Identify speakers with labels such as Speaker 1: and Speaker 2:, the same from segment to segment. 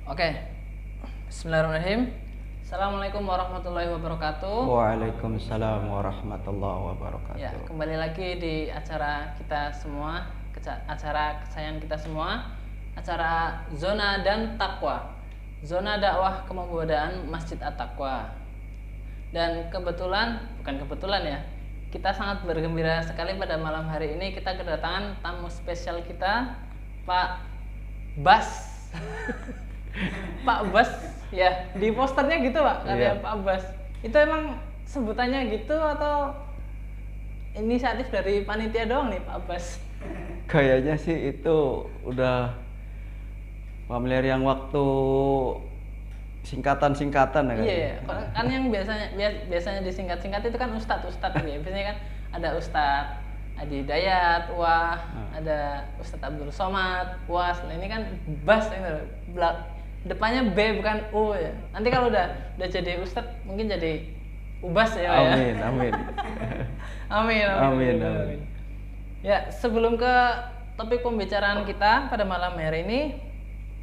Speaker 1: Oke, Bismillahirrahmanirrahim. Assalamualaikum warahmatullahi wabarakatuh.
Speaker 2: Waalaikumsalam warahmatullahi wabarakatuh.
Speaker 1: Ya, kembali lagi di acara kita semua, acara kesayangan kita semua, acara Zona dan Takwa, Zona Dakwah Kemubadaan Masjid At-Taqwa. Dan bukan kebetulan ya, kita sangat bergembira sekali pada malam hari ini kita kedatangan tamu spesial kita, Pak Bas. Pak Bas, ya di posternya gitu Pak, katanya
Speaker 2: Iya.
Speaker 1: Pak Bas. Itu emang sebutannya gitu atau inisiatif dari panitia doang nih Pak Bas?
Speaker 2: Kayaknya sih itu udah familiar yang waktu singkatan-singkatan ya
Speaker 1: Iya,
Speaker 2: kayaknya.
Speaker 1: kan yang biasanya disingkat-singkat itu kan Ustadz ya. Biasanya kan ada Ustadz Adi Dayat, wah, ada Ustadz Abdul Somad, wah. Nah ini kan Bas, depannya B bukan U ya. Nanti kalau udah jadi Ustadz mungkin jadi Ubas ya Pak, ya.
Speaker 2: Amin, amin.
Speaker 1: Amin.
Speaker 2: Amin.
Speaker 1: Ya, sebelum ke topik pembicaraan kita pada malam hari ini,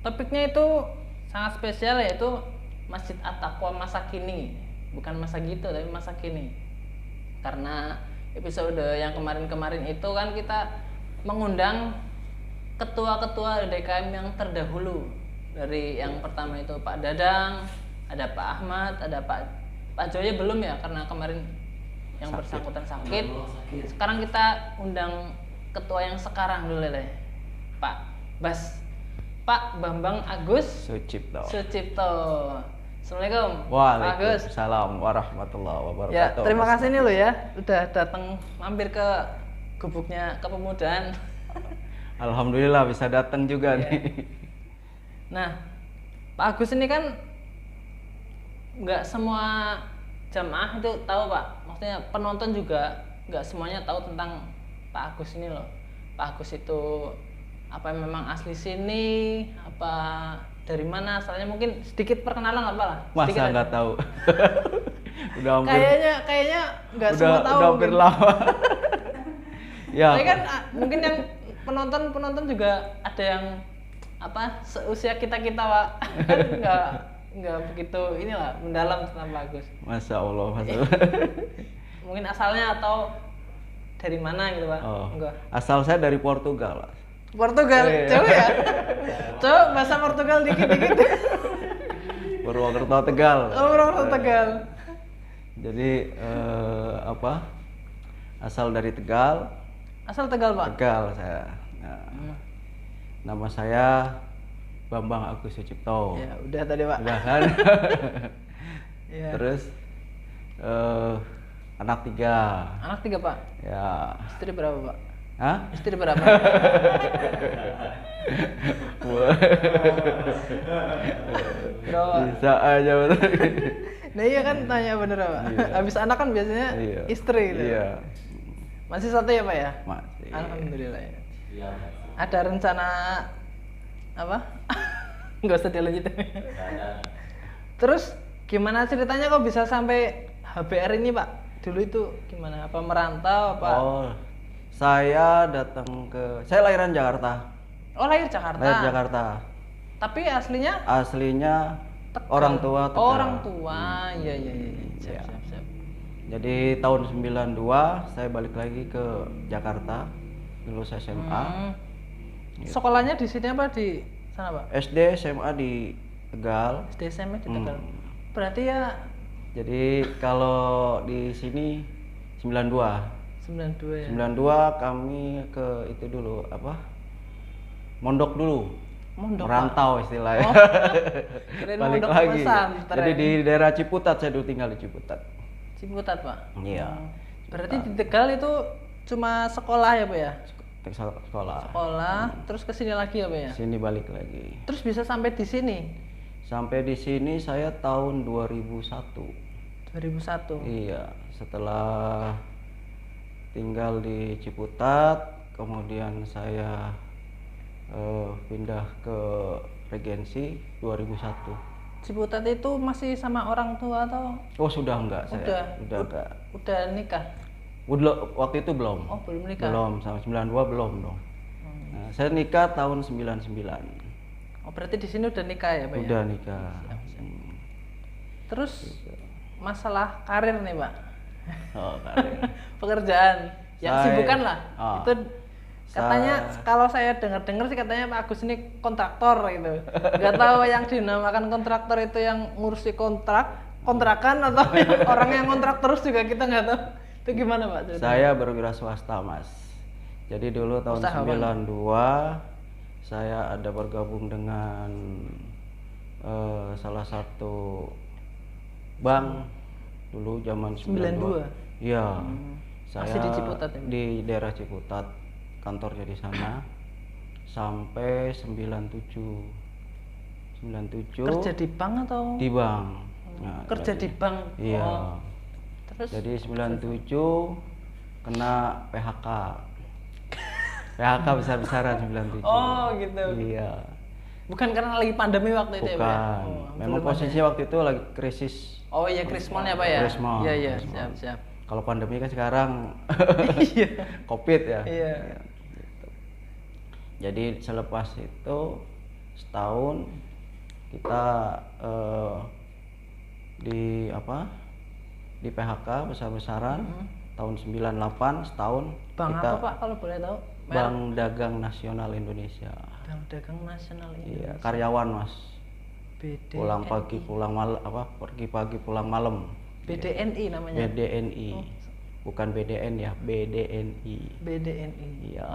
Speaker 1: topiknya itu sangat spesial, yaitu Masjid At-Taqwa masa kini. Bukan masa gitu, tapi masa kini. Karena episode yang kemarin-kemarin itu kan kita mengundang ketua-ketua DKM yang terdahulu. Dari yang pertama itu Pak Dadang, ada Pak Ahmad, ada Pak Joyo belum ya, karena kemarin yang bersangkutan sakit. Sekarang kita undang ketua yang sekarang dulu deh, Pak Bas, Pak Bambang Agus
Speaker 2: Sucipto.
Speaker 1: Assalamualaikum Pak Agus.
Speaker 2: Waalaikumsalam warahmatullahi
Speaker 1: Ya,
Speaker 2: wabarakatuh.
Speaker 1: terima kasih nih lo ya udah datang mampir ke gubuknya kepemudaan.
Speaker 2: Alhamdulillah bisa datang juga
Speaker 1: Iya.
Speaker 2: nih.
Speaker 1: Nah, Pak Agus ini kan nggak semua jamaah itu tahu Pak. Maksudnya penonton juga nggak semuanya tahu tentang Pak Agus ini loh. Pak Agus itu apa memang asli sini? Apa dari mana asalnya? Mungkin sedikit perkenalan nggak apa lah? Sedikit
Speaker 2: Masa
Speaker 1: aja.
Speaker 2: nggak tahu? Udah hampir
Speaker 1: Kayaknya nggak semua tahu.
Speaker 2: udah hampir
Speaker 1: mungkin.
Speaker 2: lama. Ya.
Speaker 1: Tapi kan mungkin yang penonton juga ada yang apa seusia kita Pak. Kan nggak begitu inilah mendalam tentang Pak Agus.
Speaker 2: Masya Allah, Masya Allah.
Speaker 1: Mungkin asalnya atau dari mana gitu Pak?
Speaker 2: Oh,
Speaker 1: Enggak.
Speaker 2: asal saya dari Portugal, Mas.
Speaker 1: Portugal,
Speaker 2: Iya.
Speaker 1: coba ya. Coba bahasa Portugal dikit-dikit.
Speaker 2: Purwokerto, Tegal.
Speaker 1: Orang Tegal.
Speaker 2: Jadi asal dari Tegal.
Speaker 1: Asal Tegal Pak.
Speaker 2: Tegal saya. Nah, nama saya Bambang Agus Sucipto.
Speaker 1: Ya udah tadi Pak.
Speaker 2: Udah kan?
Speaker 1: Ya.
Speaker 2: Terus anak 3.
Speaker 1: Anak 3 Pak.
Speaker 2: Ya.
Speaker 1: Istri berapa Pak?
Speaker 2: Hah?
Speaker 1: Istri berapa? Berapa?
Speaker 2: Bisa aja betul.
Speaker 1: Nah iya kan tanya bener Pak.
Speaker 2: Iya.
Speaker 1: Habis anak kan biasanya
Speaker 2: Iya.
Speaker 1: istri gitu.
Speaker 2: Iya.
Speaker 1: Masih satu ya Pak ya?
Speaker 2: Masih.
Speaker 1: Alhamdulillah ya. Ada rencana apa? Nggak usah dilanjutin. Terus gimana ceritanya kok bisa sampai HBR ini Pak? Dulu itu gimana? Apa merantau apa?
Speaker 2: Oh, saya lahiran Jakarta.
Speaker 1: Oh lahir Jakarta.
Speaker 2: Lahir Jakarta.
Speaker 1: Tapi aslinya
Speaker 2: Aslinya
Speaker 1: Tegal.
Speaker 2: orang tua Tegal.
Speaker 1: Oh, orang tua. Iya.
Speaker 2: Iya.
Speaker 1: Siap.
Speaker 2: Jadi tahun 92 saya balik lagi ke Jakarta, lulus SMA. Gitu.
Speaker 1: Sekolahnya di sini apa di sana Pak?
Speaker 2: SD, SMA di Tegal.
Speaker 1: SD SMP di Tegal. Berarti ya
Speaker 2: Jadi kalau di sini 92.
Speaker 1: 92 ya.
Speaker 2: 92 kami ke itu dulu mondok dulu.
Speaker 1: Mondok,
Speaker 2: Merantau istilahnya.
Speaker 1: Oh, kirain
Speaker 2: Balik
Speaker 1: mondok
Speaker 2: lagi.
Speaker 1: pesantren.
Speaker 2: Jadi di daerah Ciputat, saya dulu tinggal di Ciputat.
Speaker 1: Ciputat Pak.
Speaker 2: Iya.
Speaker 1: Berarti di Tegal itu cuma sekolah ya Pak ya?
Speaker 2: Sekolah.
Speaker 1: Sekolah, terus ke sini lagi ya Pak ya?
Speaker 2: Sini balik lagi.
Speaker 1: Terus bisa sampai di sini
Speaker 2: Sampai di sini saya tahun 2001.
Speaker 1: 2001.
Speaker 2: Iya, setelah tinggal di Ciputat, kemudian saya pindah ke Regensi 2001.
Speaker 1: Ciputat itu masih sama orang tua atau
Speaker 2: Oh, sudah enggak saya. Udah enggak.
Speaker 1: udah nikah?
Speaker 2: Waktu itu belum.
Speaker 1: Oh, belum nikah.
Speaker 2: Belum, sama 92 belum dong. Nah, saya nikah tahun 99.
Speaker 1: Oh, berarti di sini udah nikah ya, Pak?
Speaker 2: Udah
Speaker 1: ya?
Speaker 2: nikah.
Speaker 1: Terus masalah karir nih, Pak.
Speaker 2: Oh, karir.
Speaker 1: Pekerjaan yang sibukan lah.
Speaker 2: Oh.
Speaker 1: Itu katanya kalau saya dengar-dengar sih katanya Pak Agus ini kontraktor gitu. Nggak tahu yang dinamakan kontraktor itu yang ngurusi kontrakan atau orang yang kontrak terus juga kita nggak tahu. Itu gimana, Pak? Ceritanya?
Speaker 2: Saya berwira swasta, Mas. Jadi dulu tahun 92 saya ada bergabung dengan salah satu bank dulu zaman 92. Iya. Saya
Speaker 1: Masih di Ciputat ya?
Speaker 2: Di daerah Ciputat, kantornya di sana sampai 97.
Speaker 1: Kerja di bank atau?
Speaker 2: Di bank. Nah,
Speaker 1: kerja di bank.
Speaker 2: Iya.
Speaker 1: Oh. Terus?
Speaker 2: Jadi 97 kena PHK. PHK besar-besaran 97.
Speaker 1: Oh, gitu.
Speaker 2: Iya.
Speaker 1: Bukan karena lagi pandemi waktu itu ya, Pak?
Speaker 2: Bukan. Memang posisi waktu itu lagi krisis.
Speaker 1: Oh iya, krismon ya, Pak ya?
Speaker 2: Krismon.
Speaker 1: Iya, iya,
Speaker 2: Krismon.
Speaker 1: siap.
Speaker 2: Kalau pandemi kan sekarang
Speaker 1: Iya.
Speaker 2: Covid ya.
Speaker 1: Iya.
Speaker 2: Gitu. Jadi selepas itu setahun kita di PHK besar-besaran tahun 98 setahun.
Speaker 1: Bank
Speaker 2: kita
Speaker 1: apa, Pak, kalau boleh tahu?
Speaker 2: Bank Dagang Nasional Indonesia.
Speaker 1: Bank Dagang Nasional ini.
Speaker 2: Iya, karyawan, Mas.
Speaker 1: BDNI.
Speaker 2: Pulang pagi, pulang malam, pergi pagi, pulang malam.
Speaker 1: BDNI namanya.
Speaker 2: BDNI. Bukan BDN ya, BDNI.
Speaker 1: BDNI.
Speaker 2: Iya.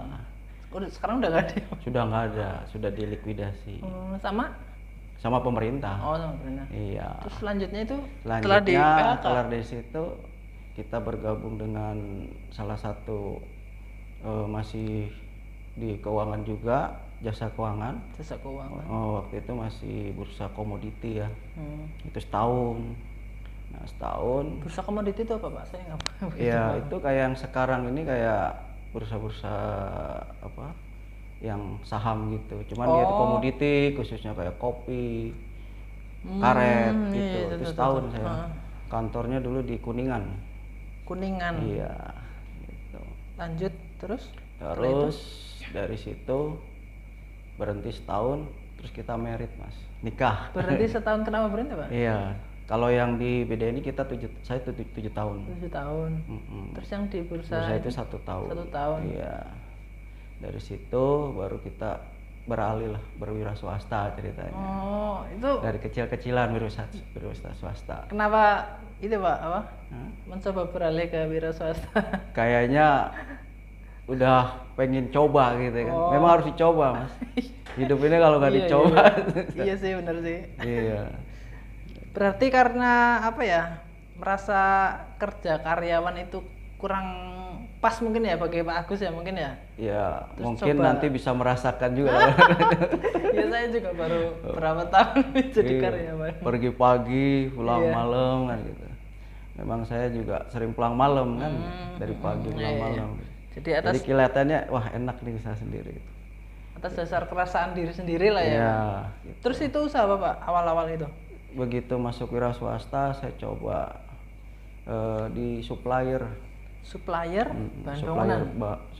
Speaker 1: Udah sekarang udah nggak ada.
Speaker 2: Sudah nggak ada, sudah dilikuidasi.
Speaker 1: Sama
Speaker 2: pemerintah.
Speaker 1: Oh, sama pemerintah.
Speaker 2: Iya.
Speaker 1: Terus selanjutnya itu
Speaker 2: Selanjutnya kelar dari situ kita bergabung dengan salah satu masih di keuangan juga, jasa keuangan.
Speaker 1: Jasa keuangan.
Speaker 2: Oh, waktu itu masih bursa komoditi ya. Itu setahun. Nah, setahun.
Speaker 1: Bursa komoditi itu apa, Pak? Saya nggak paham.
Speaker 2: Ya, itu kayak yang sekarang ini kayak bursa-bursa apa? Yang saham gitu. Cuman dia itu komoditi, khususnya kayak kopi, karet gitu.
Speaker 1: Iya,
Speaker 2: itu setahun saya. Kantornya dulu di Kuningan.
Speaker 1: Kuningan.
Speaker 2: Iya, gitu.
Speaker 1: Lanjut terus
Speaker 2: dari situ berhenti setahun, terus kita merit, Mas, nikah.
Speaker 1: Berhenti setahun, kenapa berhenti, Pak?
Speaker 2: Iya, kalau yang di BDNI kita saya 7 tahun.
Speaker 1: 7 tahun. Terus yang di bursa
Speaker 2: itu 1 tahun.
Speaker 1: 1 tahun.
Speaker 2: Iya, dari situ baru kita beralih lah berwira swasta ceritanya.
Speaker 1: Oh, itu
Speaker 2: dari kecil-kecilan berwira swasta.
Speaker 1: Kenapa itu, Pak, mencoba beralih ke wira swasta?
Speaker 2: Kayaknya udah pengen coba gitu kan. Memang harus dicoba, Mas. Hidup ini kalau nggak dicoba.
Speaker 1: Iya sih, benar sih.
Speaker 2: Iya.
Speaker 1: Berarti karena apa ya, merasa kerja karyawan itu kurang pas mungkin ya bagi Pak Agus ya, mungkin ya.
Speaker 2: Iya,
Speaker 1: terus
Speaker 2: mungkin
Speaker 1: coba,
Speaker 2: nanti bisa merasakan juga.
Speaker 1: Ya saya juga baru berapa tahun jadi karyawan.
Speaker 2: Pergi pagi, pulang malam kan gitu. Memang saya juga sering pulang malam kan, dari pagi pulang malam. Jadi kelihatannya wah enak nih usaha sendiri.
Speaker 1: Atas dasar kerasaan diri sendiri lah ya.
Speaker 2: Iya.
Speaker 1: Gitu. Terus itu usaha apa, Pak, awal-awal itu?
Speaker 2: Begitu masuk wira swasta saya coba di supplier.
Speaker 1: Supplier bahan bangunan.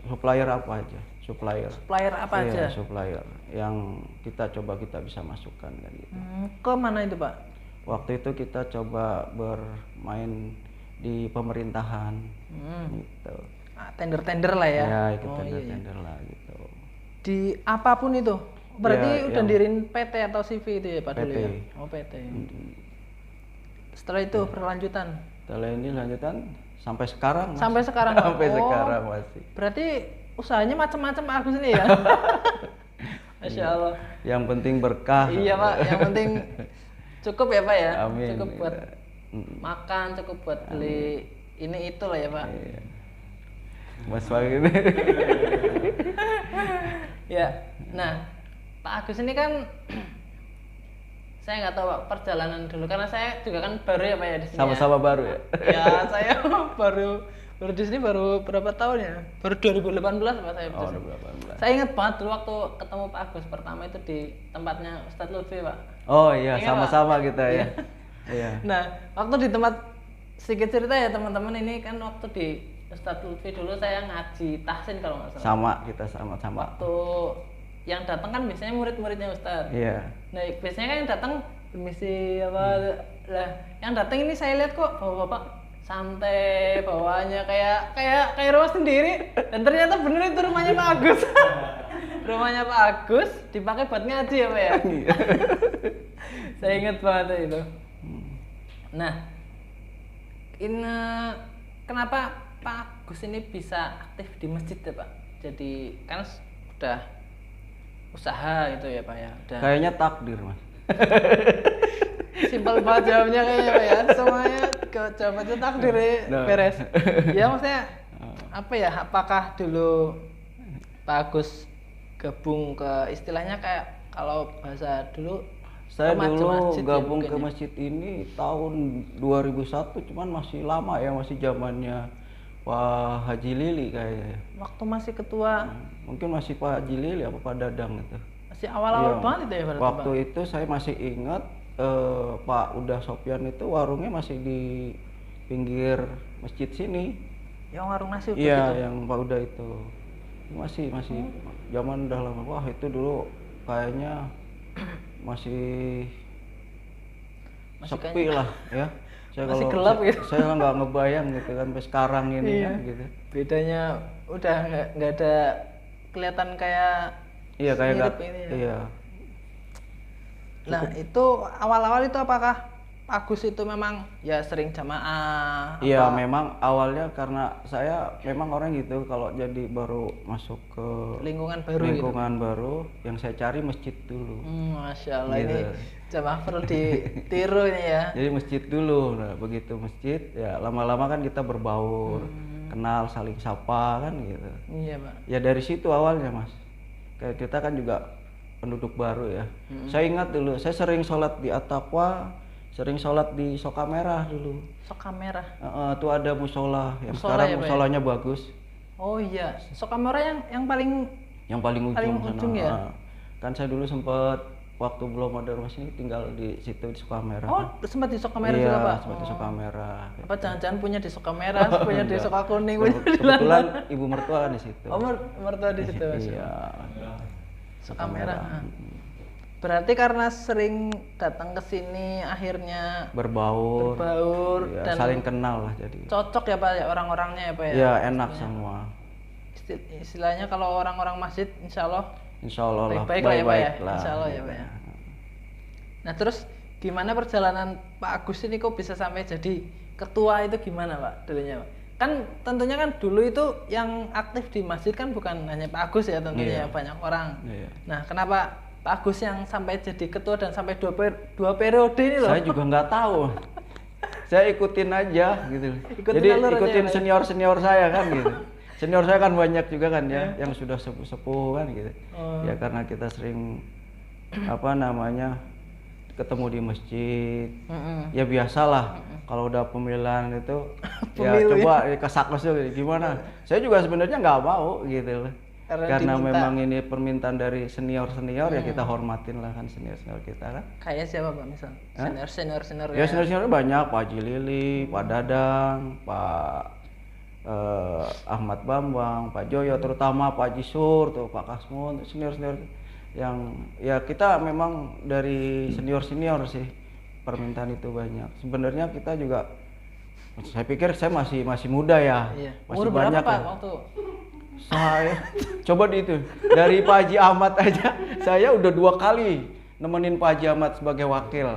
Speaker 2: Supplier apa aja?
Speaker 1: Supplier apa aja?
Speaker 2: Iya, supplier yang kita bisa masukkan kan gitu.
Speaker 1: Ke mana itu, Pak?
Speaker 2: Waktu itu kita coba bermain di pemerintahan gitu.
Speaker 1: Tender-tender lah ya.
Speaker 2: Ya, ikut tender-tender lah gitu.
Speaker 1: Di apapun itu. Berarti udah dirin PT atau CV itu ya, Pak, dulu ya? Oh, PT. Setelah itu berlanjutan.
Speaker 2: Setelah ini lanjutan sampai sekarang.
Speaker 1: Sampai sekarang.
Speaker 2: Sampai sekarang masih.
Speaker 1: Berarti usahanya macam-macam Pak Agus ini ya. Masya Allah.
Speaker 2: Yang penting berkah.
Speaker 1: Iya, Pak, yang penting cukup ya, Pak ya.
Speaker 2: Amin.
Speaker 1: Cukup buat makan, cukup buat beli ini itu lah ya, Pak.
Speaker 2: Iya. Mas Pak ini.
Speaker 1: Ya. Nah, Pak Agus ini kan saya nggak tahu, Pak, perjalanan dulu karena saya juga kan baru ya, Pak ya di sini.
Speaker 2: Sama-sama baru ya.
Speaker 1: Ya, saya baru di sini baru berapa tahun ya? Baru 2018 Pak saya.
Speaker 2: Oh, 2018.
Speaker 1: Saya ingat banget dulu waktu ketemu Pak Agus pertama itu di tempatnya Ustadz Lutfi, Pak.
Speaker 2: Oh iya,
Speaker 1: Ingat,
Speaker 2: sama-sama
Speaker 1: Pak?
Speaker 2: kita ya. Iya.
Speaker 1: Nah, waktu di tempat, sedikit cerita ya teman-teman, ini kan waktu di Ustadz Lutfi dulu saya ngaji tahsin kalau nggak salah.
Speaker 2: Sama, kita sama-sama.
Speaker 1: Waktu yang datang kan biasanya murid-muridnya Ustadz.
Speaker 2: Iya.
Speaker 1: Nah, biasanya kan yang datang permisi apa lah. Yang datang ini saya lihat kok bapak-bapak santai bawaannya kayak rumah sendiri. Dan ternyata bener itu rumahnya Pak Agus. Rumahnya Pak Agus dipakai buat ngaji ya Pak ya. Saya ingat banget itu. Nah, ini kenapa Pak Agus ini bisa aktif di masjid ya Pak? Jadi kan udah usaha gitu ya Pak ya. Udah.
Speaker 2: Kayaknya takdir Mas.
Speaker 1: Simpel banget jawabnya kayaknya Pak ya. Semuanya jawabannya takdir beres. Ya maksudnya apa ya? Apakah dulu Pak Agus gabung ke istilahnya kayak kalau bahasa dulu
Speaker 2: saya dulu
Speaker 1: masjid
Speaker 2: gabung
Speaker 1: ya,
Speaker 2: ke masjid ini tahun 2001, cuman masih lama ya, masih zamannya Pak Haji Lili kayaknya.
Speaker 1: Waktu masih ketua,
Speaker 2: Mungkin masih Pak Haji Lili apa Pak Dadang gitu.
Speaker 1: masih awal-awal
Speaker 2: Iya.
Speaker 1: banget itu ya berarti
Speaker 2: Waktu
Speaker 1: Pak?
Speaker 2: itu saya masih ingat Pak Uda Sopyan itu warungnya masih di pinggir masjid sini.
Speaker 1: Yang warung nasi
Speaker 2: Iya,
Speaker 1: itu?
Speaker 2: yang Pak Uda itu masih zaman udah lama. Wah itu dulu kayaknya masih sepi
Speaker 1: kayaknya-
Speaker 2: lah ya.
Speaker 1: Masih gelap gitu.
Speaker 2: Saya nggak ngebayang gitu kan sampai sekarang ini
Speaker 1: Iya.
Speaker 2: kan gitu.
Speaker 1: Bedanya udah nggak ada kelihatan kayak
Speaker 2: Iya kayak
Speaker 1: mirip
Speaker 2: nggak.
Speaker 1: ini ya.
Speaker 2: Iya.
Speaker 1: Nah itu awal-awal itu apakah Agus itu memang ya sering jamaah?
Speaker 2: Iya
Speaker 1: apa
Speaker 2: memang awalnya karena saya memang orang gitu kalau jadi baru masuk ke
Speaker 1: lingkungan baru gitu?
Speaker 2: lingkungan baru yang saya cari masjid dulu.
Speaker 1: Masya Allah
Speaker 2: Gitu.
Speaker 1: ini jamaah perlu ditiru ini ya.
Speaker 2: Jadi masjid dulu. Nah, begitu masjid ya lama-lama kan kita berbaur, kenal, saling sapa kan gitu.
Speaker 1: Iya Pak.
Speaker 2: Ya dari situ awalnya Mas. Kayak kita kan juga penduduk baru ya. Saya ingat dulu, saya sering sholat di At-Taqwa, sering sholat di Soka Merah dulu.
Speaker 1: Soka Merah.
Speaker 2: Tuh ada musola yang
Speaker 1: Musola
Speaker 2: sekarang
Speaker 1: ya, Pak, ya?
Speaker 2: musolanya bagus,
Speaker 1: Oh iya, Soka Merah yang paling
Speaker 2: yang paling ujung
Speaker 1: Paling
Speaker 2: sana.
Speaker 1: ujung ya?
Speaker 2: Kan saya dulu sempet waktu belum ada rumah sini tinggal di situ di Soka Merah.
Speaker 1: oh sempat di Soka Merah
Speaker 2: iya,
Speaker 1: juga Pak.
Speaker 2: sempat di Soka Merah.
Speaker 1: Apa jangan-jangan punya di Soka Merah, punya di Soka Kuning, punya di
Speaker 2: Kebetulan ibu mertua di situ.
Speaker 1: Oh mertua di situ Mas.
Speaker 2: Iya.
Speaker 1: Soka Merah. Nah. Berarti karena sering datang ke sini akhirnya
Speaker 2: Berbaur. Iya,
Speaker 1: dan
Speaker 2: saling kenal lah jadi.
Speaker 1: cocok ya Pak ya orang-orangnya ya Pak ya.
Speaker 2: Iya, enak semua.
Speaker 1: Istilahnya kalau orang-orang masjid insya Allah
Speaker 2: Insya Allah lah,
Speaker 1: baik-baik lah ya Pak ya.
Speaker 2: baik-baik lah.
Speaker 1: Insya Allah ya Pak ya. Nah terus gimana perjalanan Pak Agus ini kok bisa sampai jadi ketua itu gimana Pak dulunya Pak? Kan tentunya kan dulu itu yang aktif di masjid kan bukan hanya Pak Agus ya tentunya, banyak orang.
Speaker 2: Iya.
Speaker 1: Nah kenapa Pak Agus yang sampai jadi ketua dan sampai dua periode ini loh?
Speaker 2: Saya juga nggak tahu. Saya ikutin aja gitu.
Speaker 1: Ikutin
Speaker 2: Jadi
Speaker 1: alur aja,
Speaker 2: ikutin
Speaker 1: Pak ya?
Speaker 2: senior-senior saya kan gitu. Senior saya kan banyak juga kan ya, yang sudah sepuh-sepuh kan gitu.
Speaker 1: Oh.
Speaker 2: Ya karena kita sering apa namanya ketemu di masjid. Ya biasalah kalau udah pemilihan itu ya
Speaker 1: Pemilu
Speaker 2: coba kesakles juga gimana. Saya juga sebenarnya nggak mau gitu loh. Karena
Speaker 1: diminta.
Speaker 2: memang ini permintaan dari senior-senior ya kita hormatin lah kan senior-senior kita kan.
Speaker 1: Kayak siapa Pak misal? Senior
Speaker 2: Ya senior-senior banyak, Pak Haji Lili, Pak Dadang, Pak Ahmad Bambang, Pak Joyo, terutama Pak Haji Sur, tuh Pak Kasmun, senior-senior yang ya kita memang dari senior-senior sih permintaan itu banyak. Sebenarnya kita juga, saya pikir saya masih muda ya,
Speaker 1: Iya.
Speaker 2: masih
Speaker 1: Umur berapa
Speaker 2: banyak
Speaker 1: Pak
Speaker 2: ya.
Speaker 1: waktu?
Speaker 2: Saya coba di itu dari Pak Haji Ahmad aja, saya udah 2 kali nemenin Pak Haji Ahmad sebagai wakil.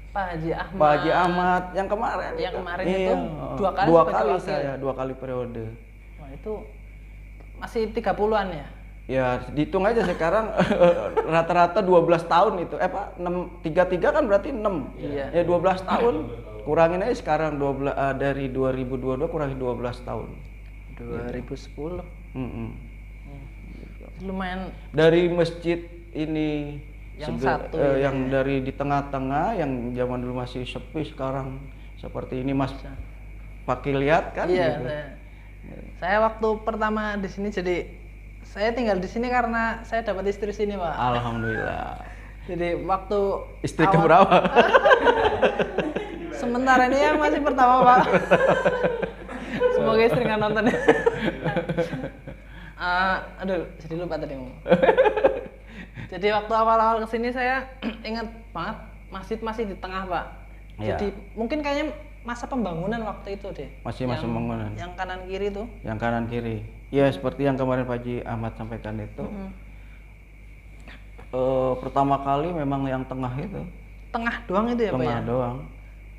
Speaker 1: Pak Haji Ahmad.
Speaker 2: Pak Haji Ahmad yang kemarin.
Speaker 1: Yang kemarin
Speaker 2: Iya,
Speaker 1: itu 2 kali
Speaker 2: dua
Speaker 1: sebagai
Speaker 2: kali
Speaker 1: wakil.
Speaker 2: saya 2 kali periode.
Speaker 1: Wah itu masih 30-an ya?
Speaker 2: Ya dihitung aja sekarang rata-rata 12 tahun itu. Pak 33 kan berarti 6.
Speaker 1: Iya.
Speaker 2: Ya 12 tahun. Kurangin aja sekarang 12 dari 2022 kurangi 12 tahun.
Speaker 1: 2010. Lumayan
Speaker 2: Dari masjid ini
Speaker 1: Yang satu ini
Speaker 2: yang dari di tengah-tengah yang zaman dulu masih sepi sekarang seperti ini Mas Fakih lihat kan
Speaker 1: iya,
Speaker 2: gitu.
Speaker 1: saya waktu pertama di sini jadi saya tinggal di sini karena saya dapat istri sini Pak.
Speaker 2: Alhamdulillah.
Speaker 1: Jadi waktu
Speaker 2: Istri keberapa?
Speaker 1: sementara ini yang masih pertama Pak. Semoga istri nggak nonton ya. Aduh, jadi lupa tadi ngomong. Jadi waktu awal-awal kesini saya ingat banget masjid masih di tengah Pak.
Speaker 2: Iya.
Speaker 1: Jadi mungkin kayaknya masa pembangunan waktu itu deh.
Speaker 2: Masih masa pembangunan.
Speaker 1: Yang kanan kiri tuh.
Speaker 2: Yang kanan kiri. Ya seperti yang kemarin Pak Haji Ahmad sampaikan itu. Pertama kali memang yang tengah itu.
Speaker 1: Tengah doang itu ya Pak ya?
Speaker 2: Tengah doang.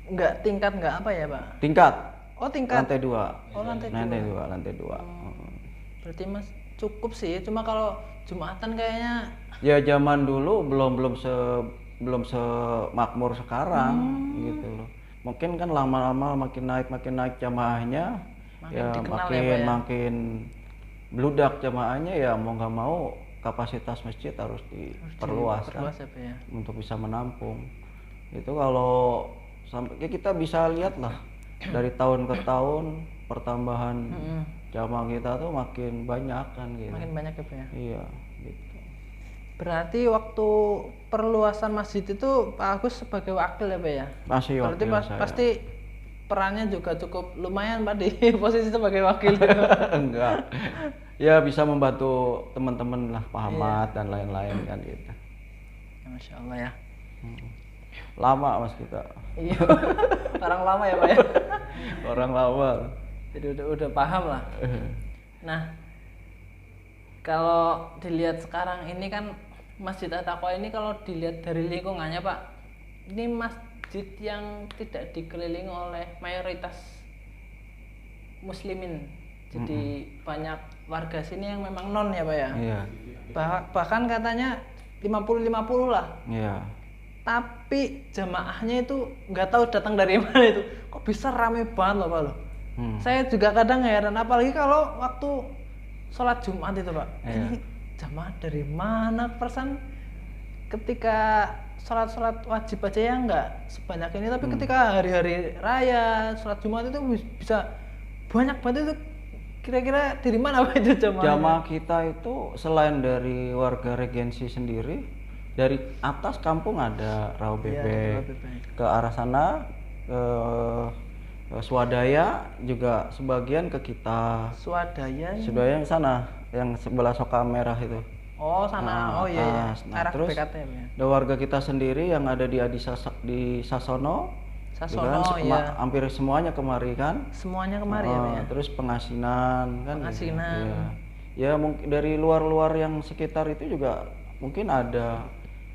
Speaker 1: Enggak tingkat enggak apa ya Pak?
Speaker 2: Tingkat.
Speaker 1: Oh tingkat.
Speaker 2: Lantai 2.
Speaker 1: Oh lantai 2.
Speaker 2: Lantai 2.
Speaker 1: Berarti Mas cukup sih. Cuma kalau Jumatan kayaknya
Speaker 2: Ya zaman dulu belum semakmur sekarang gitu loh. Mungkin kan lama-lama makin naik jamaahnya, makin bludak jamaahnya, ya mau nggak mau kapasitas masjid harus diperluas kan,
Speaker 1: ya, Pak ya?
Speaker 2: untuk bisa menampung. Itu kalau sampai kita bisa lihat lah dari tahun ke tahun pertambahan jamaah kita tuh makin banyak kan gitu.
Speaker 1: Makin banyak ya Pak ya?
Speaker 2: Iya gitu.
Speaker 1: Berarti waktu perluasan masjid itu Pak Agus sebagai wakil ya Pak ya?
Speaker 2: Masih
Speaker 1: berarti
Speaker 2: wakil saya.
Speaker 1: Pasti perannya juga cukup lumayan Pak di posisi sebagai wakil.
Speaker 2: Enggak. Ya bisa membantu teman-teman lah, Pak Ahmad dan lain-lain kan gitu.
Speaker 1: Masya Allah ya.
Speaker 2: Lama Mas kita.
Speaker 1: Iya. Orang lama ya Pak ya?
Speaker 2: Orang lama.
Speaker 1: Jadi udah paham lah. Nah, kalau dilihat sekarang ini kan Masjid At-Taqwa ini kalau dilihat dari lingkungannya Pak, ini masjid yang tidak dikelilingi oleh mayoritas muslimin. Jadi banyak warga sini yang memang non ya Pak ya.
Speaker 2: Iya.
Speaker 1: Bahkan katanya 50-50 lah.
Speaker 2: Iya.
Speaker 1: Tapi jamaahnya itu nggak tahu datang dari mana itu. Kok bisa rame banget loh Pak loh. Saya juga kadang heran, apalagi kalau waktu sholat Jumat itu Pak.
Speaker 2: Iya.
Speaker 1: Ini jamaah dari mana? Perasaan ketika sholat wajib aja ya nggak sebanyak ini, tapi ketika hari-hari raya sholat Jumat itu bisa banyak banget itu. Kira-kira dari mana Pak itu jamaah?
Speaker 2: Jamaah kita itu selain dari warga Regensi sendiri, dari atas kampung ada Rawa Bebek, ke arah sana ke Swadaya juga sebagian ke kita.
Speaker 1: Swadaya
Speaker 2: Swadaya yang sana, yang sebelah Soka Merah itu.
Speaker 1: Oh sana, oh iya,
Speaker 2: Nah,
Speaker 1: arah
Speaker 2: terus
Speaker 1: BKT ya.
Speaker 2: ada warga kita sendiri yang ada di Sasono.
Speaker 1: Sasono
Speaker 2: kan,
Speaker 1: ya.
Speaker 2: Hampir semuanya kemari kan.
Speaker 1: Semuanya kemari ya Pak ya.
Speaker 2: Terus Pengasinan kan.
Speaker 1: Pengasinan.
Speaker 2: Gitu. Ya mungkin dari luar-luar yang sekitar itu juga mungkin ada.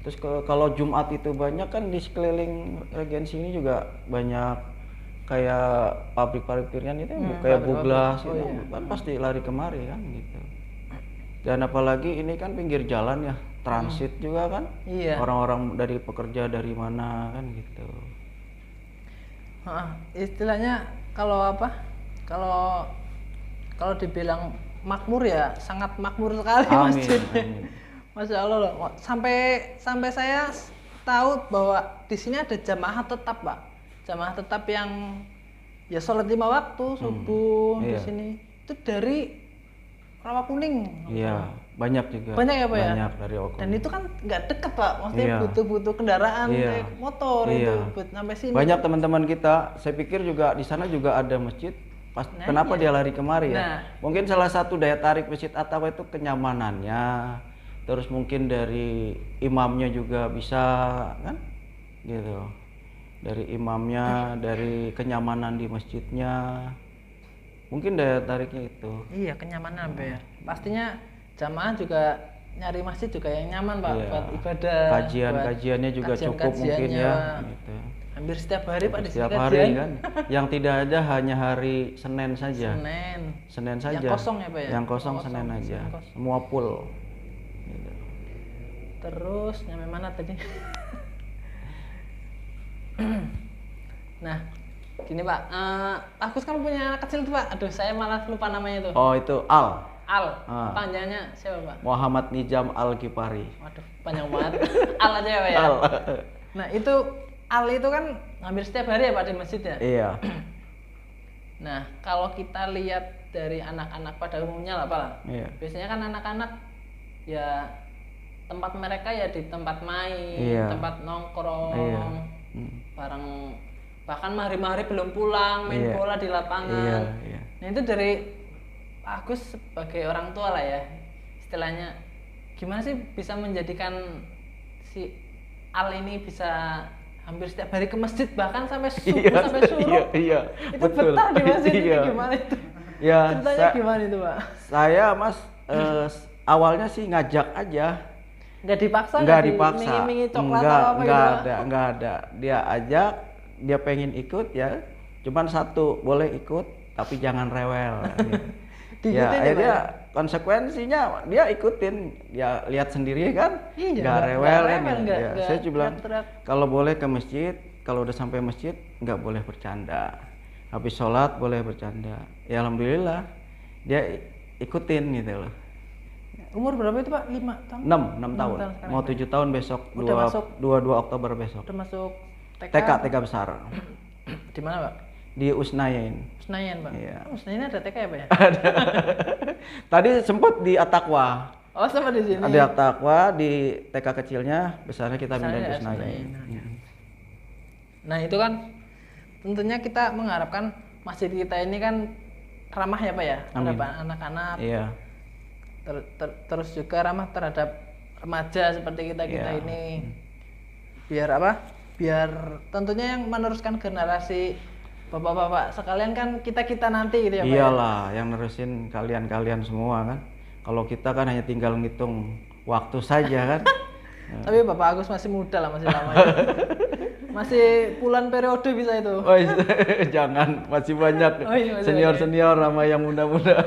Speaker 2: Terus kalau Jumat itu banyak kan di sekeliling Regensi ini juga banyak kayak pabrik-pabrik piringan itu kayak Buglas itu kan pasti lari kemari kan gitu. Dan apalagi ini kan pinggir jalan ya, transit juga kan.
Speaker 1: Iya.
Speaker 2: Orang-orang dari pekerja dari mana kan gitu.
Speaker 1: Istilahnya kalau apa? Kalau dibilang makmur ya sangat makmur sekali masjidnya. Masya Allah loh. Sampai saya tahu bahwa di sini ada jamaah tetap Pak. Jamaah tetap yang ya sholat 5 waktu subuh di sini itu dari Rawakuning.
Speaker 2: Iya, banyak juga.
Speaker 1: Banyak ya Pak ya?
Speaker 2: Banyak dari Rawakuning.
Speaker 1: Dan itu kan nggak deket Pak, maksudnya butuh kendaraan kayak motor itu buat sampai sini.
Speaker 2: Banyak teman-teman kita, saya pikir juga di sana juga ada masjid. Kenapa dia lari kemari ya? Mungkin salah satu daya tarik Masjid At-Taqwa itu kenyamanannya. Terus mungkin dari imamnya juga bisa kan? Gitu. Dari imamnya, dari kenyamanan di masjidnya. Mungkin daya tariknya itu.
Speaker 1: Iya, kenyamanan Pak ya. Pastinya jamaah juga nyari masjid juga yang nyaman Pak buat ibadah.
Speaker 2: Kajiannya juga cukup mungkin ya gitu.
Speaker 1: Hampir setiap hari Pak di sini
Speaker 2: setiap hari kan. Yang tidak ada hanya hari Senin saja. Senin saja.
Speaker 1: Yang kosong ya Pak ya?
Speaker 2: Yang kosong Senin aja. Semua full. Gitu.
Speaker 1: Terus nyampe mana tadi? Nah, gini Pak, Agus kan punya anak kecil tuh Pak. Aduh, saya malah lupa namanya tuh.
Speaker 2: Oh itu Al.
Speaker 1: Panjangnya siapa Pak?
Speaker 2: Muhammad Nijam Al-Kipari.
Speaker 1: Waduh, panjang banget. Al aja ya Pak ya.
Speaker 2: Al.
Speaker 1: Nah itu Al itu kan hampir setiap hari ya Pak di masjid ya.
Speaker 2: Iya.
Speaker 1: Nah kalau kita lihat dari anak-anak pada umumnya lah Pak.
Speaker 2: Iya.
Speaker 1: Biasanya kan anak-anak ya tempat mereka ya di tempat main, tempat nongkrong, bareng, bahkan mahari-mahari belum pulang main bola di lapangan. Nah itu dari Pak Agus sebagai orang tua lah ya, istilahnya gimana sih bisa menjadikan si Al ini bisa hampir setiap hari ke masjid, bahkan sampai subuh sampai suruh? Itu
Speaker 2: betul.
Speaker 1: betah di masjid itu
Speaker 2: Iya.
Speaker 1: gimana itu?
Speaker 2: Ya,
Speaker 1: Ceritanya gimana itu, Pak?
Speaker 2: saya Mas awalnya sih ngajak aja,
Speaker 1: Nggak dipaksa,
Speaker 2: nggak dipaksa,
Speaker 1: iming-imingi coklat
Speaker 2: nggak
Speaker 1: atau apa gitu?
Speaker 2: nggak ada. Dia ajak, dia pengen ikut ya, cuman satu, boleh ikut tapi jangan rewel. Gitu. Ya,
Speaker 1: Diikutin ya,
Speaker 2: akhirnya
Speaker 1: Pak, ya?
Speaker 2: konsekuensinya dia ikutin, ya lihat sendiri kan,
Speaker 1: Iya,
Speaker 2: nggak
Speaker 1: nggak
Speaker 2: rewel kan.
Speaker 1: rewel,
Speaker 2: Ya.
Speaker 1: nggak-
Speaker 2: Ya,
Speaker 1: nggak
Speaker 2: saya juga bilang
Speaker 1: teriak-teriak.
Speaker 2: kalau boleh ke masjid, kalau udah sampai masjid nggak boleh bercanda. Habis sholat boleh bercanda. Ya alhamdulillah dia ikutin gitu loh.
Speaker 1: Umur berapa itu, Pak? 5 tahun?
Speaker 2: 6 tahun.
Speaker 1: sekarang
Speaker 2: Mau
Speaker 1: ya, Pak?
Speaker 2: 7 tahun besok.
Speaker 1: Udah masuk?
Speaker 2: 2 Oktober besok.
Speaker 1: Udah masuk
Speaker 2: TK besar.
Speaker 1: Di mana, Pak?
Speaker 2: Di Usnayen.
Speaker 1: Senayan, Pak.
Speaker 2: Iya.
Speaker 1: Oh, Senayan ada TK ya, Pak ya?
Speaker 2: Tadi sempat di At-Taqwa.
Speaker 1: Oh, sama di sini.
Speaker 2: Ada At-Taqwa di TK kecilnya, besarnya kita pindah di
Speaker 1: Besarnya
Speaker 2: Usnayen.
Speaker 1: Senayan. Nah, itu kan tentunya kita mengharapkan masjid kita ini kan ramah ya, Pak ya,
Speaker 2: Amin.
Speaker 1: terhadap anak-anak,
Speaker 2: Iya.
Speaker 1: terus juga ramah terhadap remaja seperti kita-kita
Speaker 2: Iya.
Speaker 1: ini. Biar apa? Biar tentunya yang meneruskan generasi bapak-bapak sekalian kan kita-kita nanti gitu ya, Pak. Ya?
Speaker 2: Iyalah, yang nerusin kalian-kalian semua kan. Kalau kita kan hanya tinggal ngitung waktu saja kan.
Speaker 1: Tapi Bapak Agus masih muda lah, masih lama ya. Masih puluhan periode bisa itu.
Speaker 2: Oh, jangan, masih banyak
Speaker 1: Oh, iya, masih
Speaker 2: senior-senior sama yang muda-muda.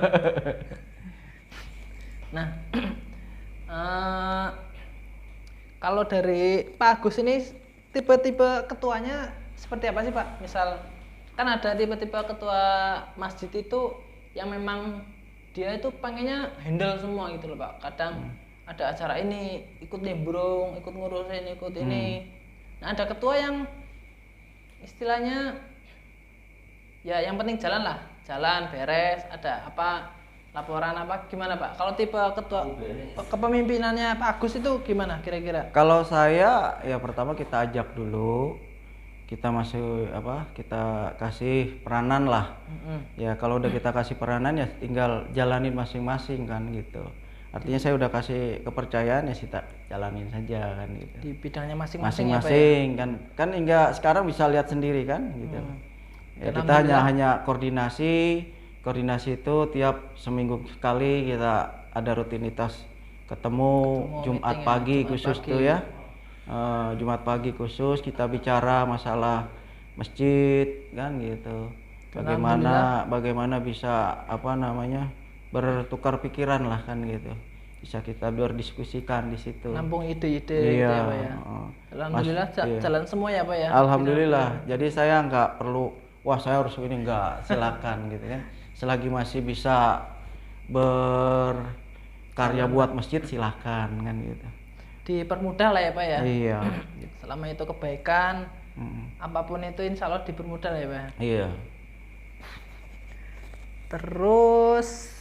Speaker 1: Nah, kalau dari Pak Agus ini tipe-tipe ketuanya seperti apa sih, Pak? Misal kan ada tipe-tipe ketua masjid itu yang memang dia itu pengennya handle semua gitu loh, Pak. Kadang ada acara ini ikut nimbrung, ikut ngurusin, ikut ini. Nah, ada ketua yang istilahnya ya yang penting jalan lah, jalan beres, ada apa laporan apa gimana, Pak? Kalau tipe ketua kepemimpinannya Pak Agus itu gimana kira-kira?
Speaker 2: Kalau saya ya pertama kita ajak dulu, kita masih kita kasih peranan lah. Ya kalau udah kita kasih peranan ya tinggal jalanin masing-masing kan gitu. Artinya saya udah kasih kepercayaan ya kita jalanin saja kan gitu.
Speaker 1: Di bidangnya masing-masing ya, Pak ya?
Speaker 2: Masing-masing kan hingga sekarang bisa lihat sendiri kan gitu. Ya, kita hanya koordinasi itu tiap seminggu sekali kita ada rutinitas ketemu Jumat
Speaker 1: meeting ya,
Speaker 2: pagi
Speaker 1: Jumat
Speaker 2: khusus
Speaker 1: pagi.
Speaker 2: tuh ya. Jumat pagi khusus kita bicara masalah masjid kan gitu. Bagaimana bisa bertukar pikiran lah kan gitu. Bisa kita berdiskusikan di situ.
Speaker 1: Nampung ide-ide gitu ya, Pak ya. Alhamdulillah jalan semua ya, Pak ya.
Speaker 2: Alhamdulillah. Jadi saya nggak perlu wah saya harus ini, nggak, silakan gitu kan. Selagi masih bisa berkarya buat masjid silakan kan gitu.
Speaker 1: Dipermudah lah ya, Pak ya.
Speaker 2: Iya.
Speaker 1: Selama itu kebaikan, apapun itu insya Allah dipermudah lah ya, Pak.
Speaker 2: Iya.
Speaker 1: Terus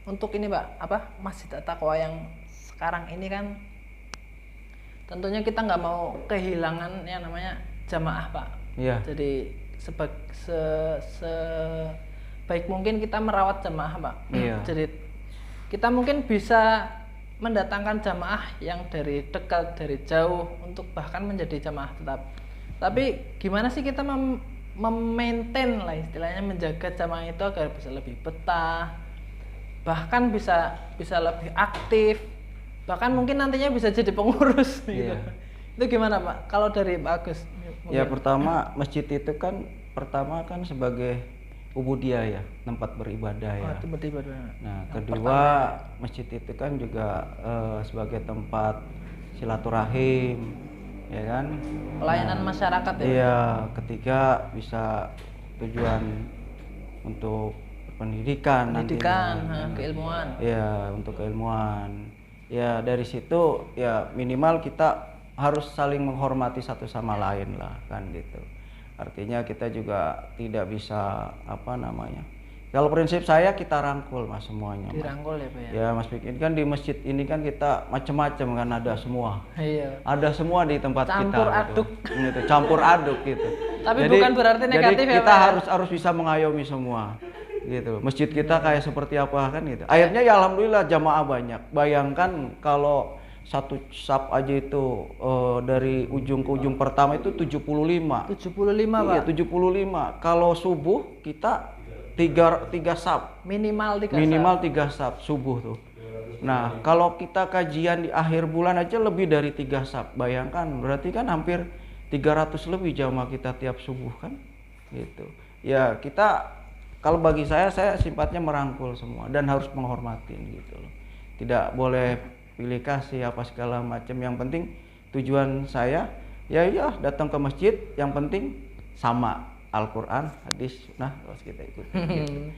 Speaker 1: untuk ini, Pak, Masjid At-Taqwa yang sekarang ini kan tentunya kita nggak mau kehilangan yang namanya jamaah, Pak.
Speaker 2: Iya.
Speaker 1: Jadi sebaik mungkin kita merawat jamaah, Pak.
Speaker 2: Iya.
Speaker 1: Jadi kita mungkin bisa mendatangkan jamaah yang dari dekat, dari jauh untuk bahkan menjadi jamaah tetap. Tapi gimana sih kita memaintain lah istilahnya, menjaga jamaah itu agar bisa lebih betah, bahkan bisa lebih aktif, bahkan mungkin nantinya bisa jadi pengurus gitu. Itu gimana, Pak? Kalau dari Pak Agus?
Speaker 2: Ya pertama masjid itu kan sebagai ubudiyah ya, tempat beribadah ya.
Speaker 1: Tiba-tiba.
Speaker 2: Nah, kedua masjid itu kan juga sebagai tempat silaturahim, ya kan?
Speaker 1: Pelayanan masyarakat ya.
Speaker 2: Iya, ketiga bisa tujuan untuk pendidikan,
Speaker 1: keilmuan.
Speaker 2: Iya, untuk keilmuan. Ya dari situ ya minimal kita harus saling menghormati satu sama lain lah kan gitu. Artinya kita juga tidak bisa kalau prinsip saya kita rangkul Mas semuanya.
Speaker 1: Dirangkul ya, Pak ya.
Speaker 2: Ya Mas Bikin kan di masjid ini kan kita macam-macam kan, ada semua.
Speaker 1: Iya.
Speaker 2: Ada semua di tempat
Speaker 1: Campur
Speaker 2: kita.
Speaker 1: aduk.
Speaker 2: Gitu. Campur aduk gitu.
Speaker 1: Tapi bukan berarti negatif
Speaker 2: jadi
Speaker 1: ya,
Speaker 2: kita
Speaker 1: Pak ya?
Speaker 2: harus bisa mengayomi semua. gitu. Masjid kita kayak seperti apa kan gitu. Akhirnya ya alhamdulillah jamaah banyak. Bayangkan kalau satu saf aja itu dari ujung ke ujung pertama itu 75.
Speaker 1: 75
Speaker 2: Iya,
Speaker 1: Pak.
Speaker 2: 75. Kalau subuh kita tiga saf.
Speaker 1: Minimal 3
Speaker 2: Minimal 3 saf subuh tuh. Nah, kalau kita kajian di akhir bulan aja lebih dari 3 saf. Bayangkan, berarti kan hampir 300 lebih jamaah kita tiap subuh kan? Gitu. Ya, kita kalau bagi saya sifatnya merangkul semua dan harus menghormatin gitu loh. Tidak boleh pilih kasih apa segala macam. Yang penting tujuan saya ya datang ke masjid, yang penting sama Al-Quran, hadis, sunnah harus kita ikuti. Gitu.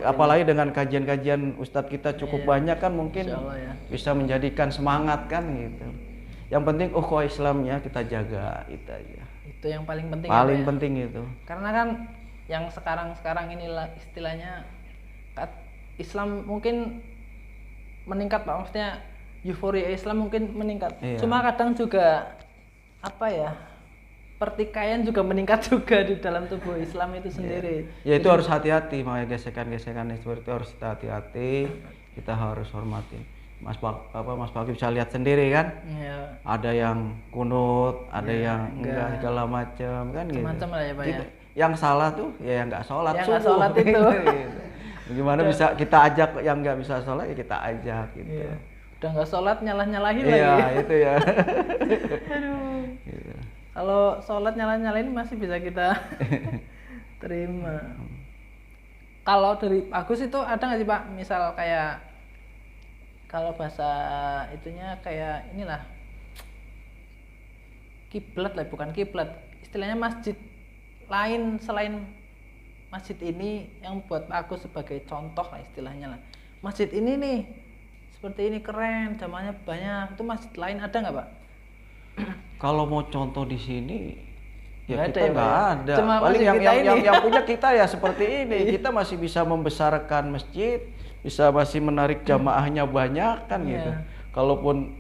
Speaker 2: Apalagi dengan kajian-kajian Ustadz kita cukup banyak kan mungkin bisa menjadikan semangat kan gitu. Yang penting ukhuwah Islamnya kita jaga itu aja.
Speaker 1: Itu yang paling penting.
Speaker 2: Paling penting itu.
Speaker 1: Karena kan yang sekarang inilah istilahnya Islam mungkin meningkat Pak, maksudnya euforia Islam mungkin meningkat.
Speaker 2: Iya.
Speaker 1: Cuma kadang juga pertikaian juga meningkat juga di dalam tubuh Islam itu sendiri.
Speaker 2: Ya itu harus hati-hati, makanya gesekan-gesekan seperti itu harus kita hati-hati, kita harus hormatin. Mas Pak bisa lihat sendiri kan?
Speaker 1: Iya.
Speaker 2: Ada yang kunut, ada yang enggak segala macam kan gitu.
Speaker 1: Macam lah ya Pak ya.
Speaker 2: Yang salah tuh ya yang nggak sholat
Speaker 1: yang
Speaker 2: subuh.
Speaker 1: Sholat itu.
Speaker 2: Bagaimana bisa kita ajak yang nggak bisa sholat ya kita ajak gitu.
Speaker 1: Iya. Udah nggak sholat nyalahin
Speaker 2: lagi. Iya itu ya.
Speaker 1: Aduh. Gitu. Kalau sholat nyalain masih bisa kita terima. Kalau dari Agus itu ada nggak sih Pak? Misal kayak kalau bahasa itunya kayak inilah kiblat lah, bukan kiblat. Istilahnya masjid lain selain masjid ini yang buat aku sebagai contoh lah istilahnya lah. Masjid ini nih seperti ini keren, jamaahnya banyak. Itu masjid lain ada nggak Pak?
Speaker 2: Kalau mau contoh di sini ya
Speaker 1: nggak
Speaker 2: kita nggak ada.
Speaker 1: Cuma
Speaker 2: paling yang punya kita ya seperti ini. Kita masih bisa membesarkan masjid, bisa masih menarik jamaahnya banyak kan gitu. Kalaupun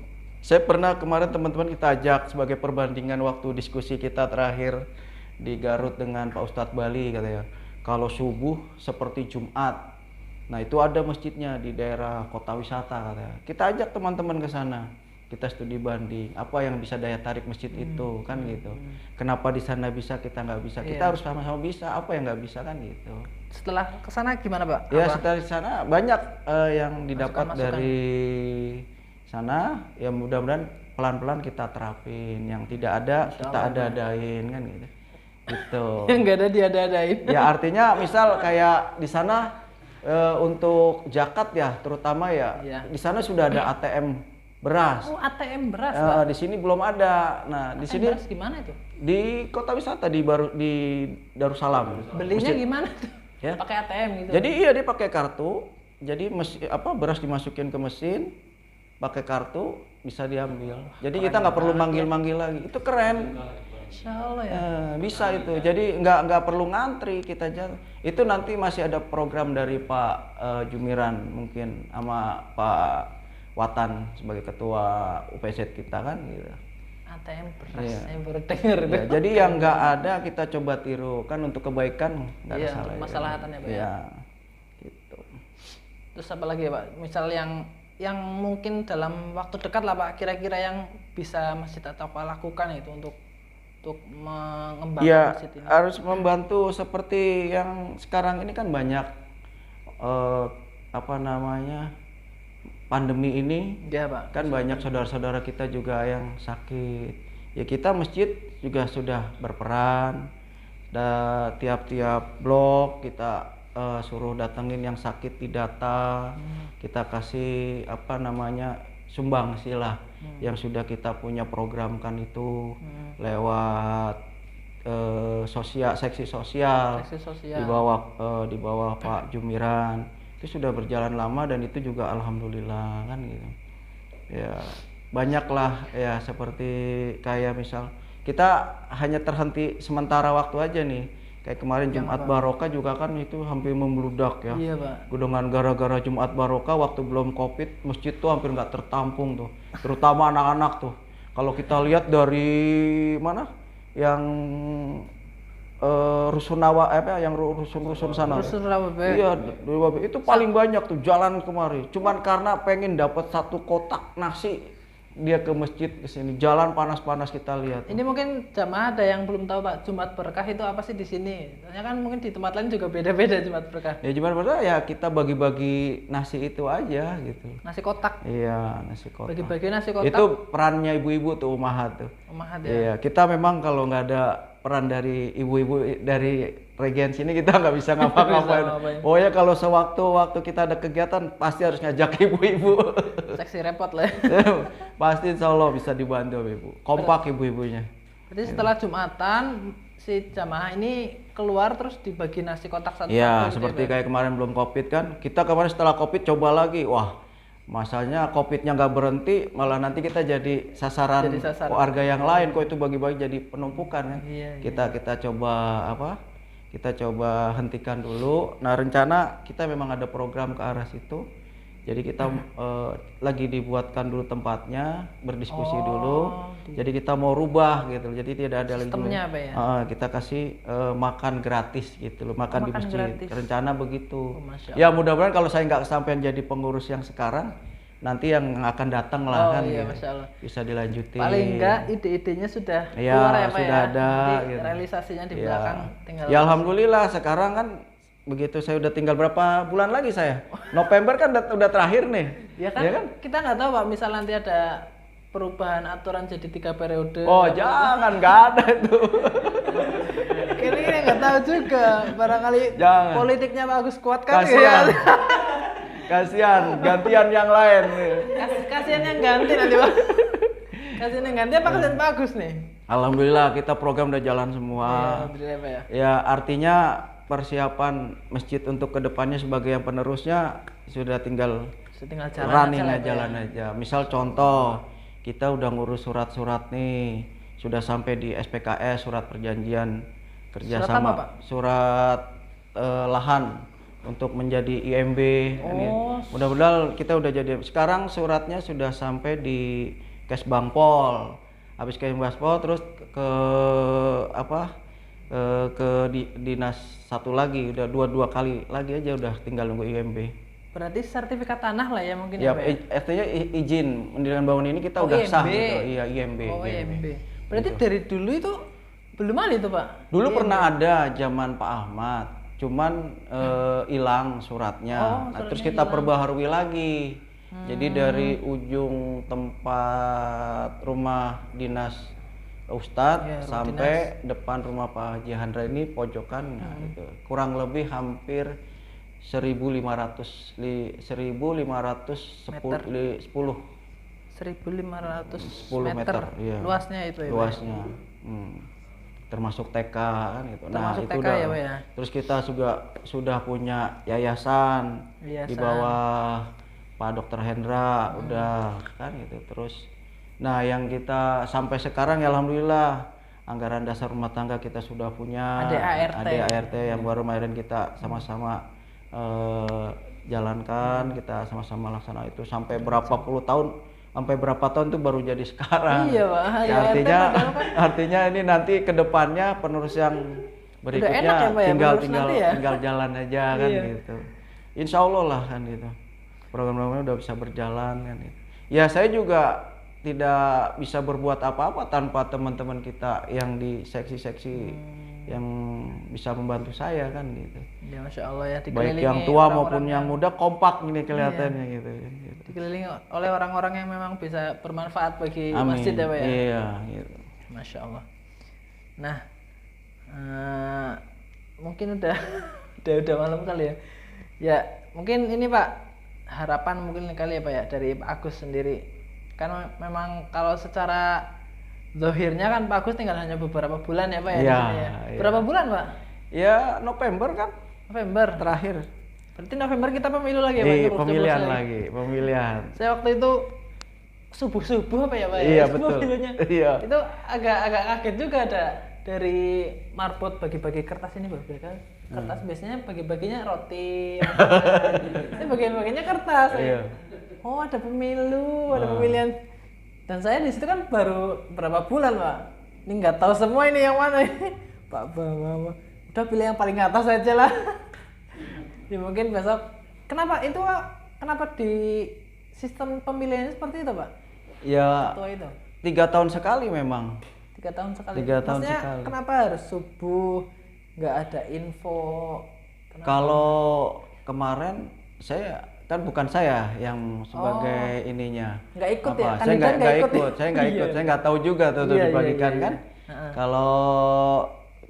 Speaker 2: saya pernah kemarin teman-teman kita ajak sebagai perbandingan waktu diskusi kita terakhir di Garut dengan Pak Ustadz Bali katanya. Kalau subuh seperti Jumat. Nah, itu ada masjidnya di daerah kota wisata katanya. Kita ajak teman-teman ke sana. Kita studi banding apa yang bisa daya tarik masjid itu kan gitu. Kenapa di sana bisa kita nggak bisa? Kita harus sama-sama bisa. Apa yang nggak bisa kan gitu.
Speaker 1: Setelah ke sana gimana Pak?
Speaker 2: Ya setelah di sana banyak yang didapat dari sana. Ya mudah-mudahan pelan-pelan kita terapin. Yang tidak ada kita ada-adain kan gitu. Gitu.
Speaker 1: Yang nggak ada diada-adain.
Speaker 2: Ya artinya misal kayak di sana untuk zakat ya terutama ya di sana sudah ada ATM beras.
Speaker 1: Oh, ATM beras, Pak.
Speaker 2: Di sini belum ada. Nah, di sini
Speaker 1: beras gimana itu?
Speaker 2: Di kota wisata di Darussalam.
Speaker 1: Belinya gimana tuh?
Speaker 2: Ya.
Speaker 1: Pakai ATM gitu.
Speaker 2: Jadi dia pakai kartu. Jadi beras dimasukin ke mesin, pakai kartu bisa diambil. Jadi kita nggak perlu manggil-manggil lagi. Itu keren.
Speaker 1: Insya Allah ya.
Speaker 2: Bisa itu. Jadi nggak perlu ngantri kita aja. Itu nanti masih ada program dari Pak Jumiran mungkin sama Pak Watan sebagai ketua UPZ kita kan gitu.
Speaker 1: ATM beras, saya baru dengar.
Speaker 2: Ya, jadi yang nggak ada kita coba tiru kan untuk kebaikan nggak ada salah.
Speaker 1: Masalahnya Pak.
Speaker 2: Ya, gitu.
Speaker 1: Terus apa lagi ya Pak? Misal yang mungkin dalam waktu dekat lah Pak, kira-kira yang bisa masjid atau apa lakukan itu untuk mengembangkan masjid ini.
Speaker 2: Harus membantu seperti yang sekarang ini kan banyak pandemi ini
Speaker 1: ya, Pak.
Speaker 2: Kan banyak saudara-saudara kita juga yang sakit. Ya kita masjid juga sudah berperan. Tiap-tiap blok kita suruh datengin yang sakit didata. Kita kasih sumbang silah yang sudah kita punya programkan itu lewat seksi sosial di bawah Pak Jumiran. Itu sudah berjalan lama dan itu juga alhamdulillah kan gitu. Ya banyaklah ya seperti kayak misal kita hanya terhenti sementara waktu aja nih. Kayak kemarin Jumat Barokah juga kan itu hampir membludak ya.
Speaker 1: Iya Pak.
Speaker 2: Dengan gara-gara Jumat Barokah waktu belum Covid masjid tuh hampir nggak tertampung tuh. Terutama anak-anak tuh. Kalau kita lihat dari mana yang Rusunawa yang rusun-rusun sana.
Speaker 1: Rusun Rawabe.
Speaker 2: Iya, itu paling banyak tuh jalan kemari. Cuman karena pengen dapat satu kotak nasi, dia ke masjid ke sini. Jalan panas-panas kita lihat.
Speaker 1: Ini mungkin jamaah ada yang belum tahu Pak, Jumat Berkah itu apa sih di sini? Soalnya kan mungkin di tempat lain juga beda-beda Jumat Berkah.
Speaker 2: Ya Jumat Berkah ya kita bagi-bagi nasi itu aja gitu.
Speaker 1: Nasi kotak.
Speaker 2: Iya, nasi kotak.
Speaker 1: Bagi-bagi nasi kotak.
Speaker 2: Itu perannya ibu-ibu tuh umahat tuh.
Speaker 1: Umahat ya.
Speaker 2: Iya, kita memang kalau nggak ada peran dari ibu-ibu dari regen sini kita nggak bisa ngapa-ngapain. Oh ya kalau sewaktu-waktu kita ada kegiatan pasti harus ngajak ibu-ibu.
Speaker 1: Seksi repot lah.
Speaker 2: Pasti insya Allah bisa dibantu ibu. Kompak ibu-ibunya.
Speaker 1: Berarti setelah Jumatan si jamaah ini keluar terus dibagi nasi kotak satu-satu.
Speaker 2: Iya,
Speaker 1: gitu
Speaker 2: seperti
Speaker 1: ya,
Speaker 2: kayak kemarin belum Covid kan. Kita kemarin setelah Covid coba lagi. Wah, masanya Covidnya nggak berhenti, malah nanti kita jadi sasaran warga yang lain. Kok itu bagi-bagi jadi penumpukan kan?
Speaker 1: Iya,
Speaker 2: Kita coba apa? Kita coba hentikan dulu. Nah rencana kita memang ada program ke arah situ. Jadi kita lagi dibuatkan dulu tempatnya, berdiskusi dulu. Jadi kita mau rubah gitu. Jadi tidak ada
Speaker 1: sistemnya apa ya?
Speaker 2: Kita kasih makan gratis gitu loh, makan di masjid.
Speaker 1: Gratis.
Speaker 2: Rencana begitu.
Speaker 1: Masya
Speaker 2: Ya mudah-mudahan kalau saya nggak kesampaian jadi pengurus yang sekarang, nanti yang akan datang lah kan
Speaker 1: iya,
Speaker 2: gitu.
Speaker 1: Masya Allah.
Speaker 2: Bisa dilanjutin.
Speaker 1: Paling enggak ide-idenya sudah
Speaker 2: ya,
Speaker 1: keluar ya Pak
Speaker 2: sudah
Speaker 1: ya?
Speaker 2: ada
Speaker 1: Nanti
Speaker 2: gitu.
Speaker 1: realisasinya di
Speaker 2: Ya.
Speaker 1: belakang tinggal.
Speaker 2: Ya alhamdulillah sekarang kan begitu saya udah tinggal berapa bulan lagi saya. November kan udah terakhir nih.
Speaker 1: Ya kan? Kita nggak tahu Pak, misal nanti ada perubahan aturan jadi 3 periode.
Speaker 2: Oh jangan, nggak ada itu.
Speaker 1: Kayaknya nggak tahu juga. Barangkali
Speaker 2: Jangan.
Speaker 1: politiknya bagus kuat kan?
Speaker 2: Kasihan. Kasihan, gantian yang lain.
Speaker 1: Kasihan yang ganti nanti Pak. Kasihan yang ganti apa kasihan bagus nih?
Speaker 2: Alhamdulillah kita program udah jalan semua.
Speaker 1: Alhamdulillah Pak ya.
Speaker 2: Ya artinya persiapan masjid untuk kedepannya sebagai yang penerusnya sudah tinggal running aja, jalan aja. Misal contoh kita udah ngurus surat-surat nih, sudah sampai di SPKS surat perjanjian kerjasama,
Speaker 1: Surat apa, Pak?
Speaker 2: Surat lahan untuk menjadi IMB. Mudah-mudahan kita udah jadi. Sekarang suratnya sudah sampai di Kesbangpol. Habis Kesbangpol terus ke dinas satu lagi, udah dua kali lagi aja udah tinggal nunggu IMB.
Speaker 1: Berarti sertifikat tanah lah ya mungkin
Speaker 2: Ya,
Speaker 1: ya?
Speaker 2: artinya izin mendirikan bangunan ini kita udah sah gitu. Iya, IMB.
Speaker 1: Oh, IMB. Berarti dari dulu itu belum ada itu, Pak?
Speaker 2: Dulu pernah ada zaman Pak Ahmad, cuman hilang suratnya. Nah, terus kita perbaharui lagi. Jadi dari ujung tempat rumah dinas Ustadz sampai depan rumah Pak Haji Handra ini pojokan, nah, gitu. Kurang lebih hampir 1.510 meter. Iya.
Speaker 1: Luasnya itu ya.
Speaker 2: Luasnya. Termasuk TK kan gitu.
Speaker 1: Termasuk
Speaker 2: itu
Speaker 1: TK
Speaker 2: udah.
Speaker 1: ya, Pak ya.
Speaker 2: Terus kita sudah punya yayasan di bawah Pak Dr. Hendra udah kan gitu. Terus yang kita sampai sekarang ya alhamdulillah anggaran dasar rumah tangga kita sudah punya. Ada ART yang baru kemarin kita sama-sama jalankan, kita sama-sama laksana itu sampai berapa puluh tahun, sampai berapa tahun itu baru jadi sekarang.
Speaker 1: Iya Pak.
Speaker 2: Ya, artinya ini nanti kedepannya penerus yang berikutnya tinggal jalan aja kan gitu. Insya Allah lah kan gitu. Program-programnya udah bisa berjalan kan gitu. Ya saya juga tidak bisa berbuat apa-apa tanpa teman-teman kita yang di seksi-seksi yang bisa membantu saya kan gitu.
Speaker 1: Ya Masya Allah ya,
Speaker 2: baik yang tua maupun yang muda kompak ini kelihatannya gitu.
Speaker 1: Dikelilingi oleh orang-orang yang memang bisa bermanfaat bagi masjid ya Pak ya.
Speaker 2: Iya gitu.
Speaker 1: Masya Allah. Nah mungkin udah malam kali ya. Ya mungkin ini Pak, harapan mungkin kali ya Pak ya dari Pak Agus sendiri. Kan memang kalau secara zahirnya kan Pak Agus tinggal hanya beberapa bulan ya Pak ya, di sini ya. Berapa bulan Pak?
Speaker 2: Ya November kan.
Speaker 1: November
Speaker 2: terakhir.
Speaker 1: Berarti November kita pemilu lagi ya Pak?
Speaker 2: Pemilihan.
Speaker 1: Saya waktu itu subuh apa ya Pak ya?
Speaker 2: Iya betul. Iya.
Speaker 1: Itu agak kaget juga ada dari marbot bagi-bagi kertas ini kan. Kertas biasanya bagi-baginya roti. Ini bagian-bagiannya kertas.
Speaker 2: Iya.
Speaker 1: Oh ada pemilu, ada pemilihan. Dan saya di situ kan baru berapa bulan Pak. Ini nggak tahu semua ini yang mana ini. Pak Bambang. Udah pilih yang paling atas aja lah. Ya mungkin besok. Kenapa itu Pak? Kenapa di sistem pemilihannya seperti itu Pak?
Speaker 2: Ya
Speaker 1: Ketua itu
Speaker 2: 3 tahun sekali memang.
Speaker 1: 3 tahun sekali.
Speaker 2: 3 tahun
Speaker 1: Maksudnya
Speaker 2: sekali.
Speaker 1: kenapa harus subuh? Nggak ada info? Kenapa?
Speaker 2: Kalau kemarin saya kan bukan saya yang sebagai ininya.
Speaker 1: Nggak ikut ya?
Speaker 2: Saya
Speaker 1: Kandidat
Speaker 2: nggak
Speaker 1: ikut.
Speaker 2: ikut, saya nggak ikut,
Speaker 1: Iya.
Speaker 2: saya nggak tahu juga tuh
Speaker 1: Iya, iya,
Speaker 2: dibagikan
Speaker 1: iya,
Speaker 2: kan.
Speaker 1: iya.
Speaker 2: Kalau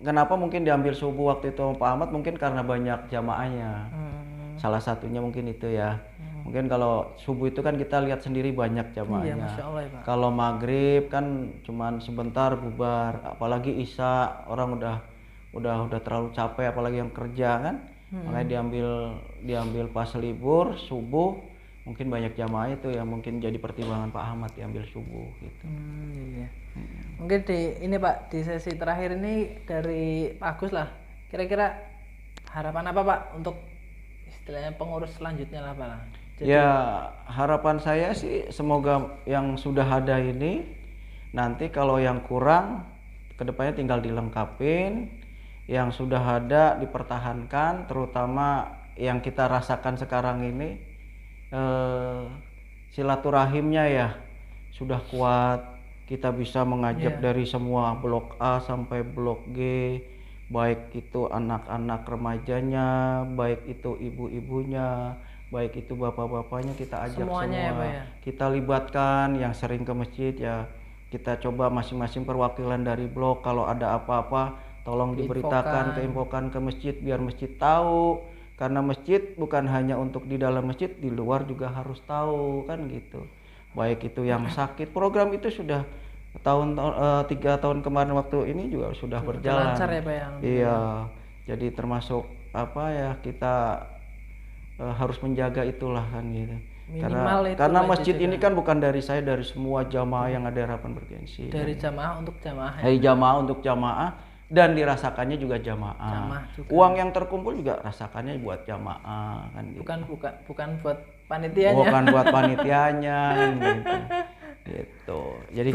Speaker 2: kenapa mungkin diambil subuh waktu itu Pak Ahmad mungkin karena banyak jamaahnya. Salah satunya mungkin itu ya. Mungkin kalau subuh itu kan kita lihat sendiri banyak
Speaker 1: Iya,
Speaker 2: jamaahnya.
Speaker 1: Masya Allah ya Pak.
Speaker 2: Kalau maghrib kan cuman sebentar bubar, apalagi isya orang udah terlalu capek, apalagi yang kerja kan. Makanya diambil pas libur subuh, mungkin banyak jamaah itu yang mungkin jadi pertimbangan Pak Ahmad diambil subuh gitu.
Speaker 1: Iya. Mungkin ini Pak, di sesi terakhir ini dari Pak Agus lah. Kira-kira harapan apa Pak untuk istilahnya pengurus selanjutnya lah Pak?
Speaker 2: Ya harapan saya sih semoga yang sudah ada ini nanti kalau yang kurang kedepannya tinggal dilengkapin, yang sudah ada dipertahankan, terutama yang kita rasakan sekarang ini silaturahimnya ya sudah kuat, kita bisa mengajak dari semua blok A sampai blok G, baik itu anak-anak remajanya, baik itu ibu-ibunya, baik itu bapak-bapaknya, kita ajak
Speaker 1: Semuanya
Speaker 2: semua
Speaker 1: ya, Pak, ya?
Speaker 2: kita libatkan. Yang sering ke masjid ya kita coba masing-masing perwakilan dari blok kalau ada apa-apa tolong diberitakan, keinfokan ke masjid biar masjid tahu, karena masjid bukan hanya untuk di dalam masjid, di luar juga harus tahu kan gitu. Baik itu yang sakit, program itu sudah 3 tahun kemarin waktu ini juga sudah berjalan.
Speaker 1: Lancar ya Pak ya?
Speaker 2: Iya, jadi termasuk apa ya, kita harus menjaga itulah kan gitu. Karena masjid ini kan bukan dari saya, dari semua jamaah yang ada Harapan Bergengsi.
Speaker 1: Dari jamaah untuk jamaah.
Speaker 2: Dari jamaah untuk jamaah, dan dirasakannya juga jamaah.
Speaker 1: Juga.
Speaker 2: Uang yang terkumpul juga rasakannya buat jamaah kan gitu.
Speaker 1: Bukan buat panitianya.
Speaker 2: Bukan buat panitianya kan gitu. Gitu. Jadi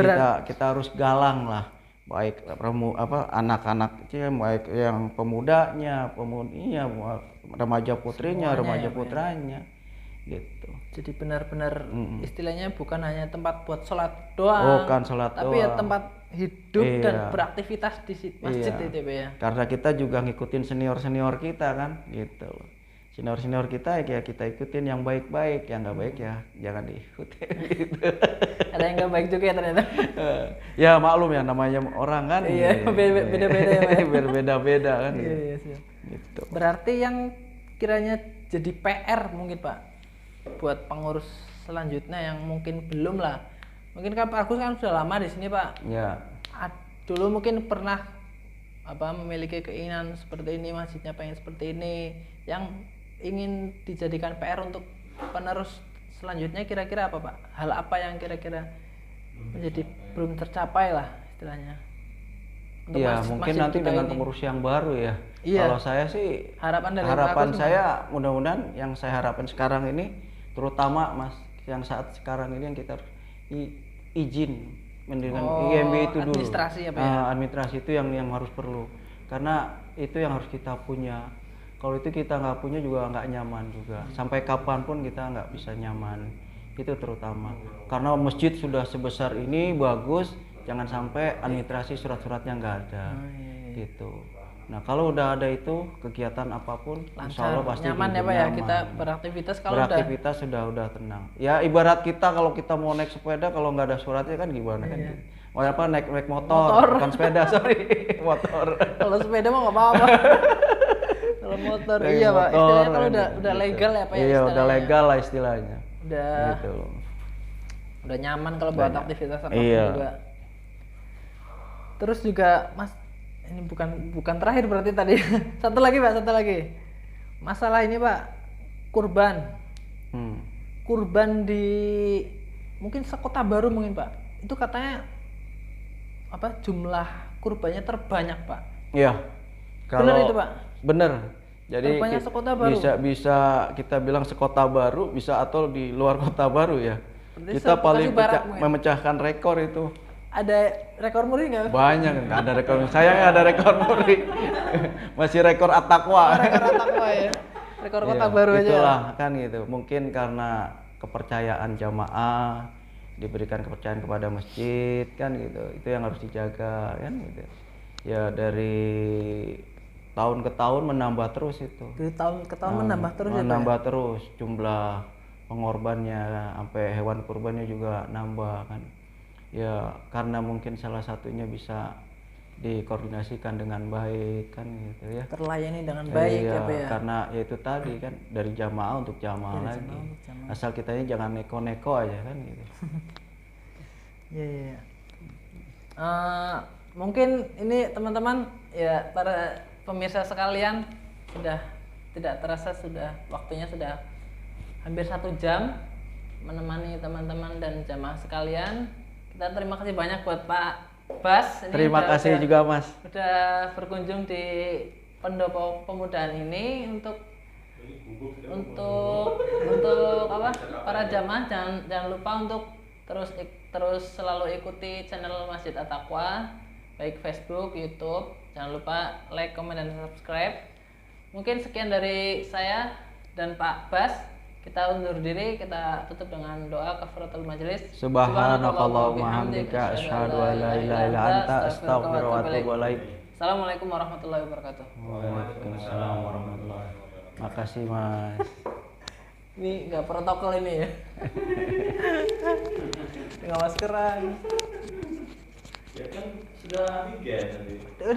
Speaker 2: kita harus galang lah, baik anak-anak kecil, baik yang pemudanya, pemudinya, remaja putrinya,
Speaker 1: semuanya
Speaker 2: remaja
Speaker 1: ya,
Speaker 2: putranya gitu.
Speaker 1: Jadi benar-benar istilahnya bukan hanya tempat buat sholat doang,
Speaker 2: Bukan sholat
Speaker 1: tapi
Speaker 2: doang,
Speaker 1: ya tempat hidup dan
Speaker 2: Iya.
Speaker 1: beraktivitas di masjid
Speaker 2: Iya.
Speaker 1: itu Pak ya.
Speaker 2: Karena kita juga ngikutin senior kita kan gitu. Senior kita ya kita ikutin yang baik-baik, yang nggak baik ya jangan diikutin gitu.
Speaker 1: Ada yang nggak baik juga ya ternyata.
Speaker 2: Ya maklum ya, namanya orang kan.
Speaker 1: Iya, beda-beda ya Pak.
Speaker 2: Berbeda-beda kan.
Speaker 1: Iya, siap.
Speaker 2: Gitu.
Speaker 1: Berarti yang kiranya jadi PR mungkin Pak buat pengurus selanjutnya yang mungkin belum lah. Mungkin kan Pak Agus kan sudah lama di sini Pak.
Speaker 2: Ya.
Speaker 1: Dulu mungkin pernah memiliki keinginan seperti ini, masjidnya pengen seperti ini, yang ingin dijadikan PR untuk penerus selanjutnya kira-kira apa Pak? Hal apa yang kira-kira menjadi belum tercapai lah istilahnya?
Speaker 2: Iya, mungkin nanti dengan pengurus yang baru ya.
Speaker 1: Iya.
Speaker 2: Kalau saya sih harapan saya mudah-mudahan yang saya harapkan sekarang ini, terutama Mas yang saat sekarang ini yang kita izin mendirikan IMB itu dulu.
Speaker 1: Administrasi apa ya?
Speaker 2: Administrasi itu yang harus perlu, karena itu yang harus kita punya. Kalau itu kita nggak punya juga nggak nyaman juga. Sampai kapanpun kita nggak bisa nyaman. Itu terutama. Karena masjid sudah sebesar ini bagus, jangan sampai administrasi surat-suratnya nggak ada. Gitu. Nah kalau udah ada itu kegiatan apapun, insya Allah pasti
Speaker 1: nyaman ya Pak ya, kita beraktivitas kalau
Speaker 2: beraktivitas sudah tenang. Ya ibarat kita kalau kita mau naik sepeda kalau nggak ada suratnya kan gimana kan? Mau apa naik motor, bukan sepeda sorry motor.
Speaker 1: Kalau sepeda mah nggak apa-apa. Kalau motor iya Pak, istilahnya kalau udah legal ya Pak ya.
Speaker 2: Iya udah legal lah istilahnya.
Speaker 1: Udah.
Speaker 2: Gitu.
Speaker 1: Udah nyaman kalau buat aktivitas apapun
Speaker 2: iya.
Speaker 1: juga. Terus juga Mas, ini bukan terakhir berarti tadi. Satu lagi Pak, satu lagi. Masalah ini Pak, kurban. Kurban di mungkin sekota Baru mungkin Pak. Itu katanya jumlah kurbannya terbanyak Pak.
Speaker 2: Iya.
Speaker 1: Benar itu Pak?
Speaker 2: Bener. Jadi bisa kita bilang sekota Baru, bisa atau di luar kota Baru ya. Berarti kita paling memecahkan rekor itu.
Speaker 1: ada rekor muri nggak?
Speaker 2: Banyak, nggak ada rekor. Saya nggak ada rekor muri. Masih rekor at-taqwa.
Speaker 1: Rekor At-Taqwa ya. Rekor kota
Speaker 2: Iya,
Speaker 1: baru aja.
Speaker 2: itulah kan gitu. Mungkin karena kepercayaan jamaah, diberikan kepercayaan kepada masjid kan gitu. Itu yang harus dijaga kan gitu. Ya dari tahun ke tahun menambah terus itu.
Speaker 1: Dari tahun ke tahun menambah terus ya, Pak, ya?
Speaker 2: Menambah terus jumlah pengorbannya, sampai hewan kurbannya juga nambah kan. Ya karena mungkin salah satunya bisa dikoordinasikan dengan baik kan gitu ya.
Speaker 1: Terlayani dengan baik
Speaker 2: Iya,
Speaker 1: ya Pak ya.
Speaker 2: karena ya itu tadi kan dari jamaah untuk jamaah
Speaker 1: Dari
Speaker 2: lagi.
Speaker 1: jamaah untuk jamaah.
Speaker 2: Asal kitanya jangan neko-neko aja kan gitu.
Speaker 1: Iya iya. Iya. Mungkin ini teman-teman ya para pemirsa sekalian sudah tidak terasa sudah waktunya sudah hampir 1 jam menemani teman-teman dan jamaah sekalian. Kita terima kasih banyak buat Pak Bas. Ini
Speaker 2: Terima kasih juga Mas.
Speaker 1: Sudah berkunjung di pendopo pemudaan ini untuk apa para jamaah jangan lupa untuk terus selalu ikuti channel Masjid At-Taqwa baik Facebook, YouTube. Jangan lupa like, comment, dan subscribe. Mungkin sekian dari saya dan Pak Bas. Kita undur diri, kita tutup dengan doa kafaratul majelis.
Speaker 2: Subhanakallahumma hamdika asyhadu an la ilaha illa anta astaghfiruka wa atubu ilaik.
Speaker 1: Assalamualaikum warahmatullahi wabarakatuh.
Speaker 2: Waalaikumsalam warahmatullahi wabarakatuh. Makasih Mas.
Speaker 1: Ini nggak protokol ini ya. Nggak maskeran.
Speaker 3: Ya kan sudah 3 tadi.
Speaker 1: Udah